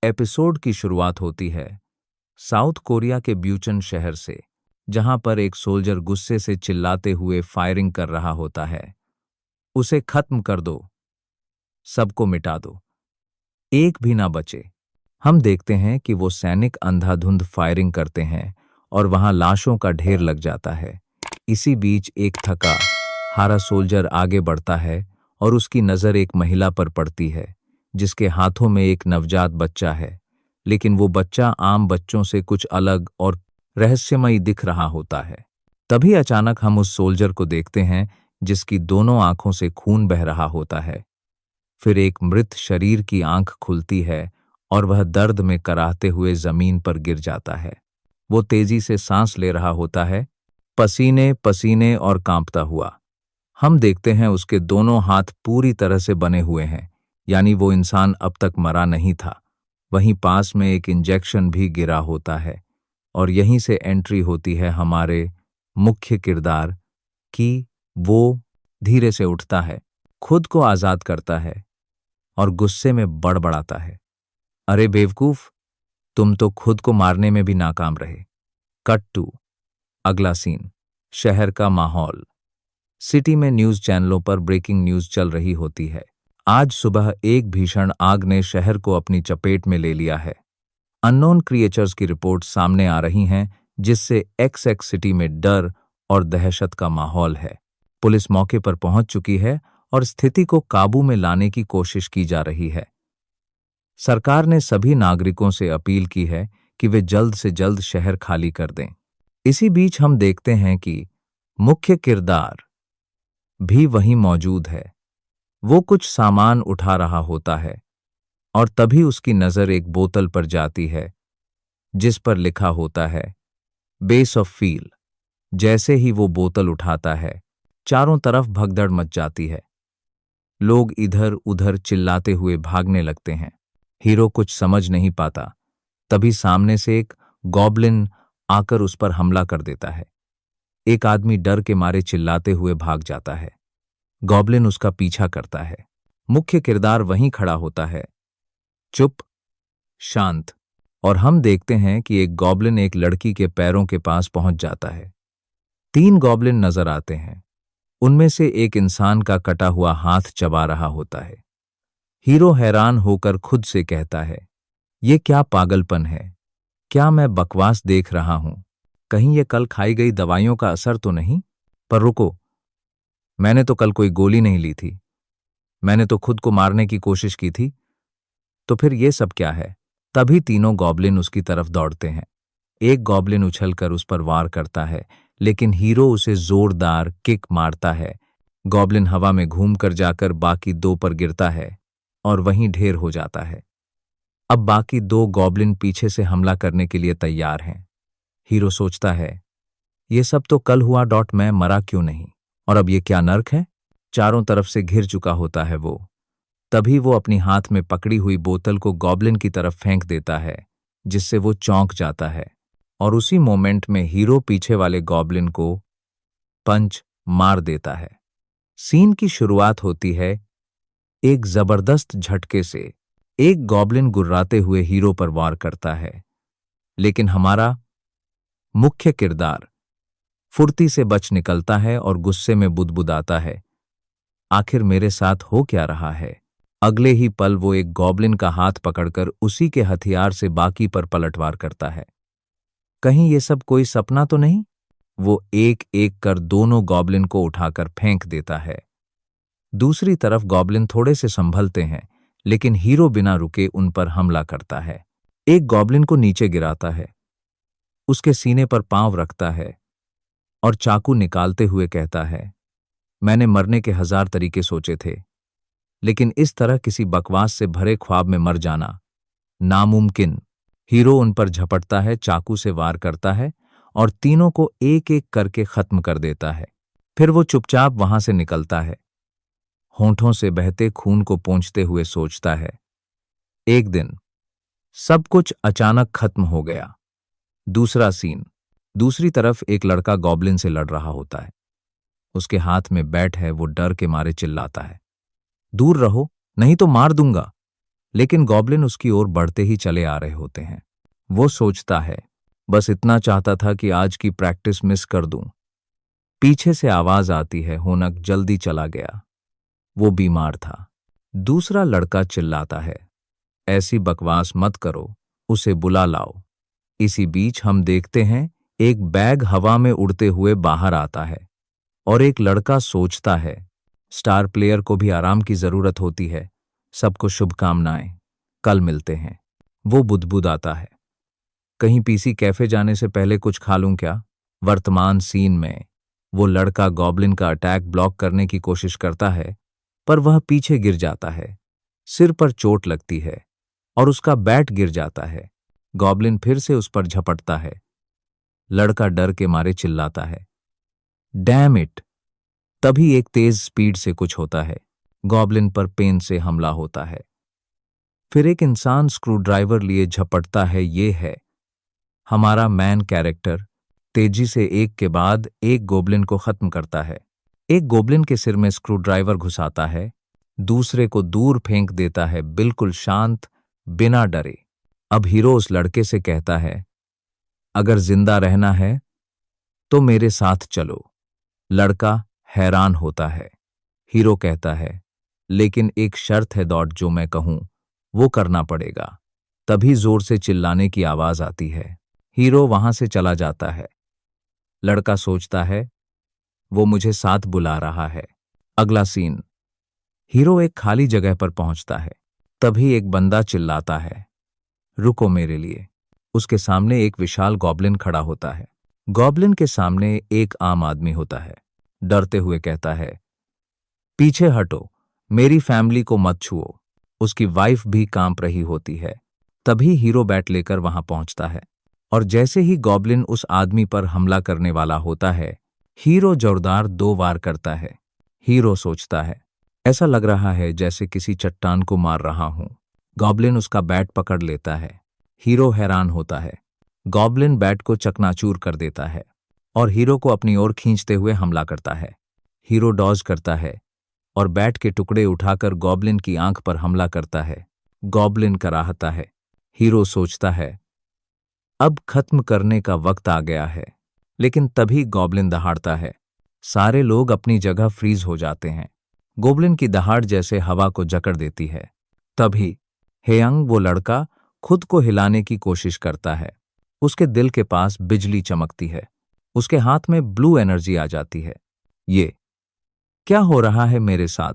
Episode की शुरुआत होती है साउथ कोरिया के ब्यूचन शहर से, जहां पर एक सोल्जर गुस्से से चिल्लाते हुए फायरिंग कर रहा होता है। उसे खत्म कर दो, सबको मिटा दो, एक भी ना बचे। हम देखते हैं कि वो सैनिक अंधाधुंध फायरिंग करते हैं और वहां लाशों का ढेर लग जाता है। इसी बीच एक थका हारा सोल्जर आगे बढ़ता है और उसकी नजर एक महिला पर पड़ती है जिसके हाथों में एक नवजात बच्चा है, लेकिन वो बच्चा आम बच्चों से कुछ अलग और रहस्यमयी दिख रहा होता है। तभी अचानक हम उस सोल्जर को देखते हैं जिसकी दोनों आंखों से खून बह रहा होता है। फिर एक मृत शरीर की आंख खुलती है और वह दर्द में कराहते हुए जमीन पर गिर जाता है। वो तेजी से सांस ले रहा होता है, पसीने पसीने और कांपता हुआ। हम देखते हैं उसके दोनों हाथ पूरी तरह से बने हुए हैं, यानी वो इंसान अब तक मरा नहीं था। वहीं पास में एक इंजेक्शन भी गिरा होता है और यहीं से एंट्री होती है हमारे मुख्य किरदार की। वो धीरे से उठता है, खुद को आजाद करता है और गुस्से में बड़बड़ाता है, अरे बेवकूफ, तुम तो खुद को मारने में भी नाकाम रहे। कट टू अगला सीन। शहर का माहौल। सिटी में न्यूज चैनलों पर ब्रेकिंग न्यूज चल रही होती है। आज सुबह एक भीषण आग ने शहर को अपनी चपेट में ले लिया है। अननोन क्रिएचर्स की रिपोर्ट सामने आ रही हैं, जिससे एक्स सिटी में डर और दहशत का माहौल है। पुलिस मौके पर पहुंच चुकी है और स्थिति को काबू में लाने की कोशिश की जा रही है। सरकार ने सभी नागरिकों से अपील की है कि वे जल्द से जल्द शहर खाली कर दें। इसी बीच हम देखते हैं कि मुख्य किरदार भी वहीं मौजूद है। वो कुछ सामान उठा रहा होता है और तभी उसकी नजर एक बोतल पर जाती है जिस पर लिखा होता है बेस ऑफ फील। जैसे ही वो बोतल उठाता है, चारों तरफ भगदड़ मच जाती है। लोग इधर उधर चिल्लाते हुए भागने लगते हैं। हीरो कुछ समझ नहीं पाता। तभी सामने से एक गॉब्लिन आकर उस पर हमला कर देता है। एक आदमी डर के मारे चिल्लाते हुए भाग जाता है। गॉब्लिन उसका पीछा करता है। मुख्य किरदार वहीं खड़ा होता है, चुप, शांत, और हम देखते हैं कि एक गॉब्लिन एक लड़की के पैरों के पास पहुंच जाता है। 3 गॉब्लिन नजर आते हैं। उनमें से एक इंसान का कटा हुआ हाथ चबा रहा होता है। हीरो हैरान होकर खुद से कहता है, ये क्या पागलपन है? क्या मैं बकवास देख रहा हूं? कहीं ये कल खाई गई दवाइयों का असर तो नहीं? पर रुको, मैंने तो कल कोई गोली नहीं ली थी। मैंने तो खुद को मारने की कोशिश की थी। तो फिर ये सब क्या है? तभी तीनों गॉब्लिन उसकी तरफ दौड़ते हैं। एक गॉब्लिन उछलकर उस पर वार करता है, लेकिन हीरो उसे जोरदार किक मारता है। गॉब्लिन हवा में घूमकर जाकर बाकी 2 पर गिरता है और वहीं ढेर हो जाता है। अब बाकी 2 गॉब्लिन पीछे से हमला करने के लिए तैयार हैं। हीरो सोचता है, ये सब तो कल हुआ, मैं मरा क्यों नहीं? और अब ये क्या नर्क है? चारों तरफ से घिर चुका होता है वो। तभी वो अपनी हाथ में पकड़ी हुई बोतल को गॉब्लिन की तरफ फेंक देता है, जिससे वो चौंक जाता है और उसी मोमेंट में हीरो पीछे वाले गॉब्लिन को पंच मार देता है। सीन की शुरुआत होती है एक जबरदस्त झटके से। एक गॉब्लिन गुर्राते हुए हीरो पर वार करता है, लेकिन हमारा मुख्य किरदार फुर्ती से बच निकलता है और गुस्से में बुदबुदाता है, आखिर मेरे साथ हो क्या रहा है? अगले ही पल वो एक गॉब्लिन का हाथ पकड़कर उसी के हथियार से बाकी पर पलटवार करता है। कहीं ये सब कोई सपना तो नहीं? वो एक एक कर दोनों गॉब्लिन को उठाकर फेंक देता है। दूसरी तरफ गॉब्लिन थोड़े से संभलते हैं, लेकिन हीरो बिना रुके उन पर हमला करता है। एक गॉब्लिन को नीचे गिराता है, उसके सीने पर पांव रखता है और चाकू निकालते हुए कहता है, मैंने मरने के 1000 तरीके सोचे थे, लेकिन इस तरह किसी बकवास से भरे ख्वाब में मर जाना नामुमकिन। हीरो उन पर झपटता है, चाकू से वार करता है और तीनों को एक एक करके खत्म कर देता है। फिर वो चुपचाप वहां से निकलता है, होंठों से बहते खून को पोंछते हुए सोचता है, एक दिन सब कुछ अचानक खत्म हो गया। दूसरा सीन। दूसरी तरफ एक लड़का गॉब्लिन से लड़ रहा होता है। उसके हाथ में बैट है। वो डर के मारे चिल्लाता है, दूर रहो नहीं तो मार दूंगा। लेकिन गॉब्लिन उसकी ओर बढ़ते ही चले आ रहे होते हैं। वो सोचता है, बस इतना चाहता था कि आज की प्रैक्टिस मिस कर दूं। पीछे से आवाज आती है, होनक जल्दी चला गया, वो बीमार था। दूसरा लड़का चिल्लाता है, ऐसी बकवास मत करो, उसे बुला लाओ। इसी बीच हम देखते हैं एक बैग हवा में उड़ते हुए बाहर आता है और एक लड़का सोचता है, स्टार प्लेयर को भी आराम की जरूरत होती है। सबको शुभकामनाएं, कल मिलते हैं। वो बुदबुदाता है, कहीं पीसी कैफे जाने से पहले कुछ खा लूं क्या। वर्तमान सीन में वो लड़का गॉब्लिन का अटैक ब्लॉक करने की कोशिश करता है, पर वह पीछे गिर जाता है। सिर पर चोट लगती है और उसका बैट गिर जाता है। गॉब्लिन फिर से उस पर झपटता है। लड़का डर के मारे चिल्लाता है, डैम इट। तभी एक तेज स्पीड से कुछ होता है। गॉब्लिन पर पेन से हमला होता है। फिर एक इंसान स्क्रूड्राइवर लिए झपटता है। ये है हमारा मैन कैरेक्टर, तेजी से एक के बाद एक गोब्लिन को खत्म करता है। एक गोब्लिन के सिर में स्क्रूड्राइवर घुसाता है, दूसरे को दूर फेंक देता है, बिल्कुल शांत, बिना डरे। अब हीरो उस लड़के से कहता है, अगर जिंदा रहना है तो मेरे साथ चलो। लड़का हैरान होता है। हीरो कहता है, लेकिन एक शर्त है डॉट, जो मैं कहूं वो करना पड़ेगा। तभी जोर से चिल्लाने की आवाज आती है। हीरो वहां से चला जाता है। लड़का सोचता है, वो मुझे साथ बुला रहा है। अगला सीन, हीरो एक खाली जगह पर पहुंचता है। तभी एक बंदा चिल्लाता है, रुको मेरे लिए। उसके सामने एक विशाल गॉब्लिन खड़ा होता है। गॉब्लिन के सामने एक आम आदमी होता है। डरते हुए कहता है, पीछे हटो, मेरी फैमिली को मत छुओ। उसकी वाइफ भी कांप रही होती है। तभी हीरो बैट लेकर वहां पहुंचता है और जैसे ही गॉब्लिन उस आदमी पर हमला करने वाला होता है, हीरो जोरदार 2 वार करता है। हीरो सोचता है, ऐसा लग रहा है जैसे किसी चट्टान को मार रहा हूं। गॉब्लिन उसका बैट पकड़ लेता है। हीरो हैरान होता है। गॉब्लिन बैट को चकनाचूर कर देता है और हीरो को अपनी ओर खींचते हुए हमला करता है। हीरो डॉज करता है और बैट के टुकड़े उठाकर गॉब्लिन की आंख पर हमला करता है। गॉब्लिन कराहता है। हीरो सोचता है, अब खत्म करने का वक्त आ गया है। लेकिन तभी गॉब्लिन दहाड़ता है। सारे लोग अपनी जगह फ्रीज हो जाते हैं। गॉब्लिन की दहाड़ जैसे हवा को जकड़ देती है। तभी हेयंग, वो लड़का, खुद को हिलाने की कोशिश करता है। उसके दिल के पास बिजली चमकती है। उसके हाथ में ब्लू एनर्जी आ जाती है। ये क्या हो रहा है मेरे साथ?